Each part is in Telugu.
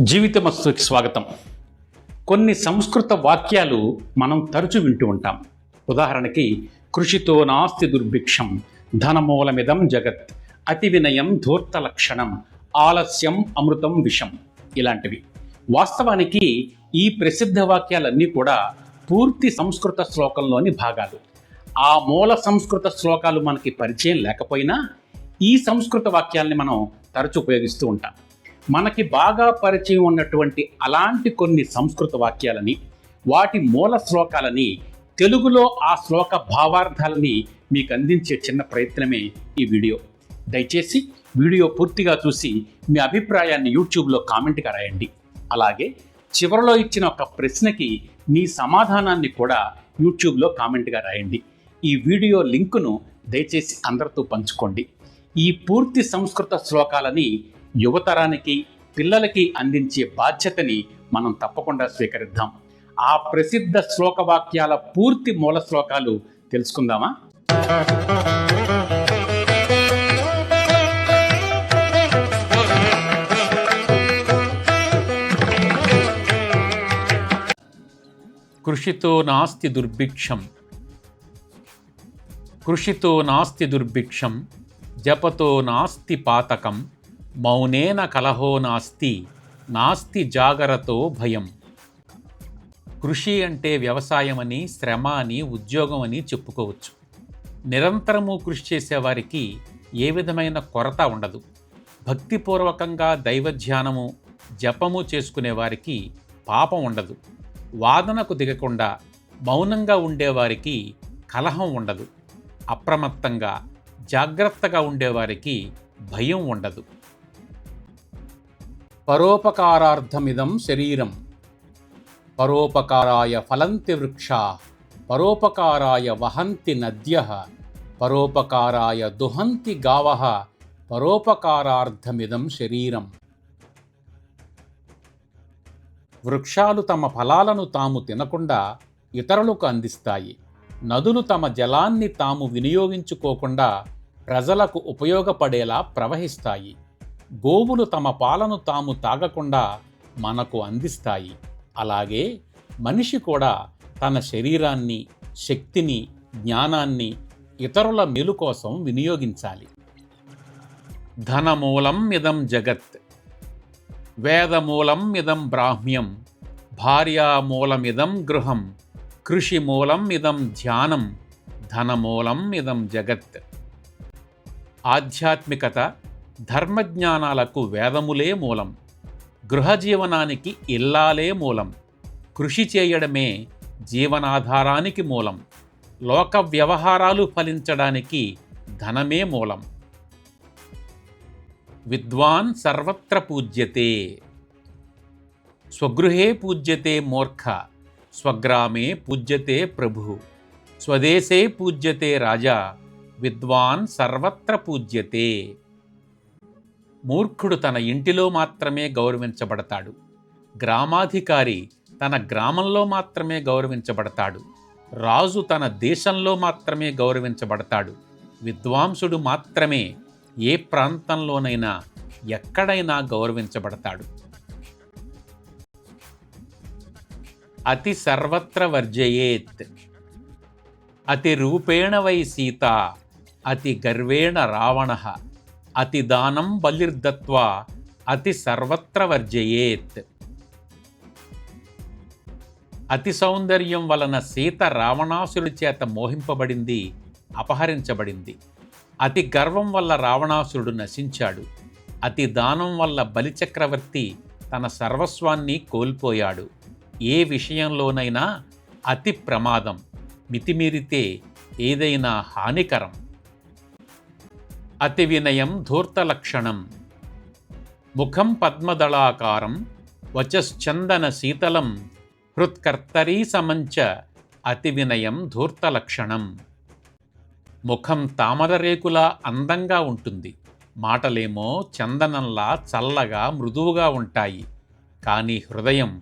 జీవితమస్తుకి స్వాగతం. కొన్ని సంస్కృత వాక్యాలు మనం తరచు వింటూ ఉంటాం. ఉదాహరణకి, కృషితో నాస్తి దుర్భిక్షం, ధనమూలమిదం జగత్, అతి వినయం ధూర్త లక్షణం, ఆలస్యం అమృతం విషం ఇలాంటివి. వాస్తవానికి ఈ ప్రసిద్ధ వాక్యాలన్నీ కూడా పూర్తి సంస్కృత శ్లోకంలోని భాగాలు. ఆ మూల సంస్కృత శ్లోకాలు మనకి పరిచయం లేకపోయినా ఈ సంస్కృత వాక్యాల్ని మనం తరచు ఉపయోగిస్తూ ఉంటాం. మనకి బాగా పరిచయం ఉన్నటువంటి అలాంటి కొన్ని సంస్కృత వాక్యాలని, వాటి మూల శ్లోకాలని తెలుగులో ఆ శ్లోక భావార్థాలని మీకు అందించే చిన్న ప్రయత్నమే ఈ వీడియో. దయచేసి వీడియో పూర్తిగా చూసి మీ అభిప్రాయాన్ని యూట్యూబ్లో కామెంట్గా రాయండి. అలాగే చివరిలో ఇచ్చిన ఒక ప్రశ్నకి మీ సమాధానాన్ని కూడా యూట్యూబ్లో కామెంట్గా రాయండి. ఈ వీడియో లింకును దయచేసి అందరితో పంచుకోండి. ఈ పూర్తి సంస్కృత శ్లోకాలని యువతరానికి, పిల్లలకి అందించే బాధ్యతని మనం తప్పకుండా స్వీకరిద్దాం. ఆ ప్రసిద్ధ శ్లోకవాక్యాల పూర్తి మూల శ్లోకాలు తెలుసుకుందామా? కృషితో నాస్తి దుర్భిక్షం, కృషితో నాస్తి దుర్భిక్షం, జపతో నాస్తి పాతకం, మౌనేన కలహో నాస్తి, నాస్తి జాగరతో భయం. కృషి అంటే వ్యవసాయం అని, శ్రమ అని, ఉద్యోగం అని చెప్పుకోవచ్చు. నిరంతరము కృషి చేసేవారికి ఏ విధమైన కొరత ఉండదు. భక్తిపూర్వకంగా దైవధ్యానము, జపము చేసుకునే వారికి పాపం ఉండదు. వాదనకు దిగకుండా మౌనంగా ఉండేవారికి కలహం ఉండదు. అప్రమత్తంగా జాగ్రత్తగా ఉండేవారికి భయం ఉండదు. పరోపకారార్థమిదం శరీరం, పరోపకారాయ ఫలంతి వృక్షా, పరోపకారాయ వహంతి నద్యః, పరోపకారాయ దుహంతి గావః, పరోపకారార్థమిదం శరీరం. వృక్షాలు తమ ఫలాలను తాము తినకుండా ఇతరులకు అందిస్తాయి. నదులు తమ జలాన్ని తాము వినియోగించుకోకుండా ప్రజలకు ఉపయోగపడేలా ప్రవహిస్తాయి. గోవులు తమ పాలను తాము తాగకుండా మనకు అందిస్తాయి. అలాగే మనిషి కూడా తన శరీరాన్ని, శక్తిని, జ్ఞానాన్ని ఇతరుల మేలు కోసం వినియోగించాలి. ధనమూలం ఇదం జగత్, వేదమూలం ఇదం బ్రాహ్మ్యం, భార్యామూలమిదం గృహం, కృషిమూలం ఇదం ధ్యానం, ధనమూలం ఇదం జగత్. ఆధ్యాత్మికత, ధర్మజ్ఞానాలకు వేదములే మూలం, గృహజీవనానికి ఇల్లాలే మూలం, కృషి చేయడమే జీవనాధారానికి మూలం, లోక వ్యవహారాలు ఫలించడానికి ధనమే మూలం. విద్వాన్ సర్వత్ర పూజ్యతే, స్వగృహే పూజ్యతే మూర్ఖ, స్వగ్రామే పూజ్యతే ప్రభు, స్వదేశే పూజ్యతే రాజా, విద్వాన్ సర్వత్ర పూజ్యతే. మూర్ఖుడు తన ఇంటిలో మాత్రమే గౌరవించబడతాడు. గ్రామాధికారి తన గ్రామంలో మాత్రమే గౌరవించబడతాడు. రాజు తన దేశంలో మాత్రమే గౌరవించబడతాడు. విద్వాంసుడు మాత్రమే ఏ ప్రాంతంలోనైనా ఎక్కడైనా గౌరవించబడతాడు. అతి సర్వత్ర వర్జయేత్, అతి రూపేణ వై సీత, అతి గర్వేణ రావణః, అతి దానం బలిర్దత్వా, అతి సర్వత్ర వర్జయేత్. అతి సౌందర్యం వలన సీత రావణాసురుడి చేత మోహింపబడింది, అపహరించబడింది. అతి గర్వం వల్ల రావణాసురుడు నశించాడు. అతి దానం వల్ల బలిచక్రవర్తి తన సర్వస్వాన్ని కోల్పోయాడు. ఏ విషయంలోనైనా అతి ప్రమాదం, మితిమీరితే ఏదైనా హానికరం. అతి వినయం ధూర్త లక్షణం, ముఖం పద్మదళాకారం, వచశ్చందన శీతలం, హృత్కర్తరీ సమంచ, అతి వినయం ధూర్త లక్షణం. ముఖం తామరరేకులా అందంగా ఉంటుంది. మాటలేమో చందనంలా చల్లగా మృదువుగా ఉంటాయి. కానీ హృదయం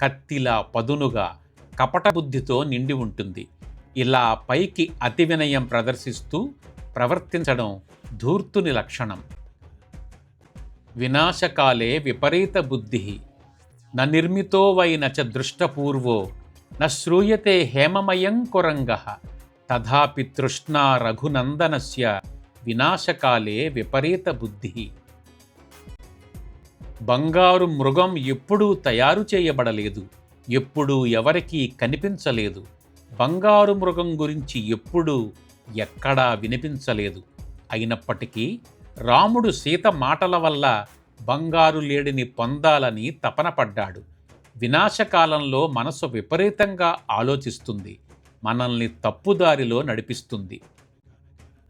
కత్తిలా పదునుగా కపట బుద్ధితో నిండి ఉంటుంది. ఇలా పైకి అతి వినయం ప్రదర్శిస్తూ ప్రవర్తించడం ధూర్తుని లక్షణం. వినాశకాలే విపరీత బుద్ధి, న నిర్మితో వై నచ దృష్టపూర్వో న శ్రూయతే హేమమయం కురంగః తథాపి తృష్ణా రఘునందనస్య వినాశకాలే విపరీత బుద్ధి. బంగారు మృగం ఎప్పుడూ తయారు చేయబడలేదు, ఎప్పుడూ ఎవరికీ కనిపించలేదు. బంగారు మృగం గురించి ఎప్పుడూ ఎక్కడా వినిపించలేదు. అయినప్పటికీ రాముడు సీత మాటల వల్ల బంగారు లేడిని పొందాలని తపన పడ్డాడు. వినాశకాలంలో మనసు విపరీతంగా ఆలోచిస్తుంది, మనల్ని తప్పుదారిలో నడిపిస్తుంది.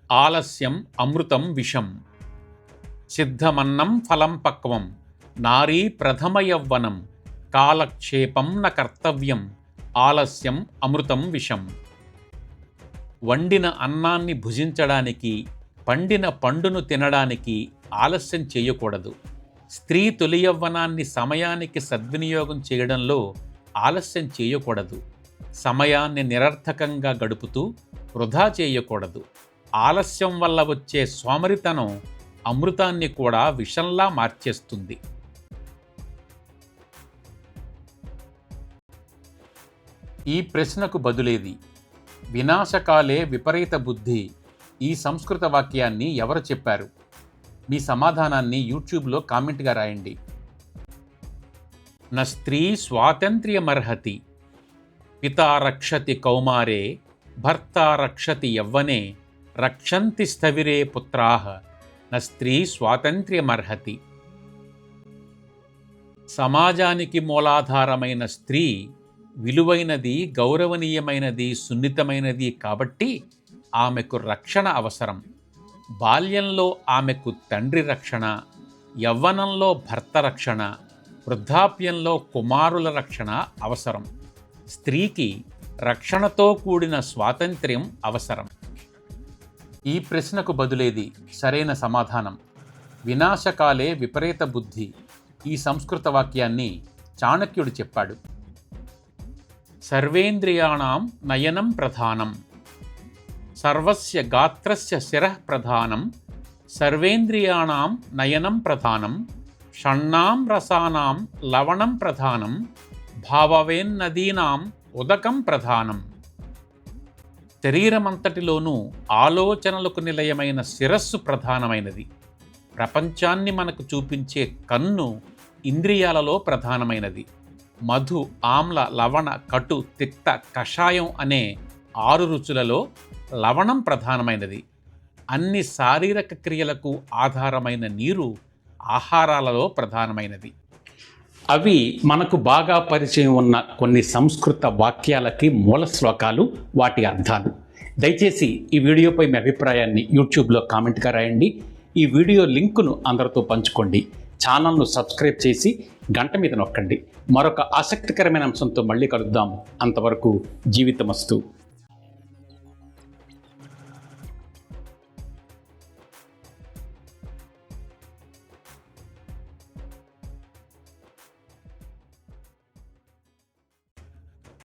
ఆలస్యం అమృతం విషం, సిద్ధమన్నం ఫలం పక్వం, నారీ ప్రథమ యవ్వనం, కాలక్షేపం న కర్తవ్యం, ఆలస్యం అమృతం విషం. వండిన అన్నాన్ని భుజించడానికి, పండిన పండును తినడానికి ఆలస్యం చేయకూడదు. స్త్రీ తొలి యవ్వనాన్ని సమయానికి సద్వినియోగం చేయడంలో ఆలస్యం చేయకూడదు. సమయాన్ని నిరర్థకంగా గడుపుతూ వృధా చేయకూడదు. ఆలస్యం వల్ల వచ్చే సోమరితనం అమృతాన్ని కూడా విషంలా మార్చేస్తుంది. ఈ ప్రశ్నకు బదులేది? వినాశకాలే విపరీత బుద్ధి. ఈ సంస్కృత వాక్యాన్ని ఎవరు చెప్పారు? మీ సమాధానాన్ని యూట్యూబ్లో కామెంట్గా రాయండి. న స్త్రీ స్వాతంత్ర్యమర్హతి, పితా రక్షతి కౌమారే, భర్తా రక్షతి యవ్వనే, రక్షంతి స్థవిరే పుత్రాః, న స్త్రీ స్వాతంత్ర్యమర్హతి. సమాజానికి మూలాధారమైన స్త్రీ విలువైనది, గౌరవనీయమైనది, సున్నితమైనది కాబట్టి ఆమెకు రక్షణ అవసరం. బాల్యంలో ఆమెకు తండ్రి రక్షణ, యవ్వనంలో భర్త రక్షణ, వృద్ధాప్యంలో కుమారుల రక్షణ అవసరం. స్త్రీకి రక్షణతో కూడిన స్వాతంత్ర్యం అవసరం. ఈ ప్రశ్నకు బదులేది? సరైన సమాధానం వినాశకాలే విపరీత బుద్ధి. ఈ సంస్కృత వాక్యాన్ని చాణక్యుడు చెప్పాడు. సర్వేంద్రియాణం నయనం ప్రధానం, సర్వస్య గాత్రస్య శిరః ప్రధానం, సర్వేంద్రియాణం నయనం ప్రధానం, షణ్ణాం రసానాం లవణం ప్రధానం, భావవేన్నదీనాం ఉదకం ప్రధానం. శరీరమంతటిలోనూ ఆలోచనలకు నిలయమైన శిరస్సు ప్రధానమైనది. ప్రపంచాన్ని మనకు చూపించే కన్ను ఇంద్రియాలలో ప్రధానమైనది. మధు, ఆమ్ల, లవణ, కటు, తిక్త, కషాయం అనే 6 రుచులలో లవణం ప్రధానమైనది. అన్ని శారీరక క్రియలకు ఆధారమైన నీరు ఆహారాలలో ప్రధానమైనది. అవి మనకు బాగా పరిచయం ఉన్న కొన్ని సంస్కృత వాక్యాలకి మూల శ్లోకాలు, వాటి అర్థాలు. దయచేసి ఈ వీడియోపై మీ అభిప్రాయాన్ని యూట్యూబ్లో కామెంట్గా రాయండి. ఈ వీడియో లింకును అందరితో పంచుకోండి. ఛానల్ను సబ్స్క్రైబ్ చేసి గంట మీద నొక్కండి. మరొక ఆసక్తికరమైన అంశంతో మళ్ళీ కలుద్దాం. అంతవరకు జీవితమస్తు.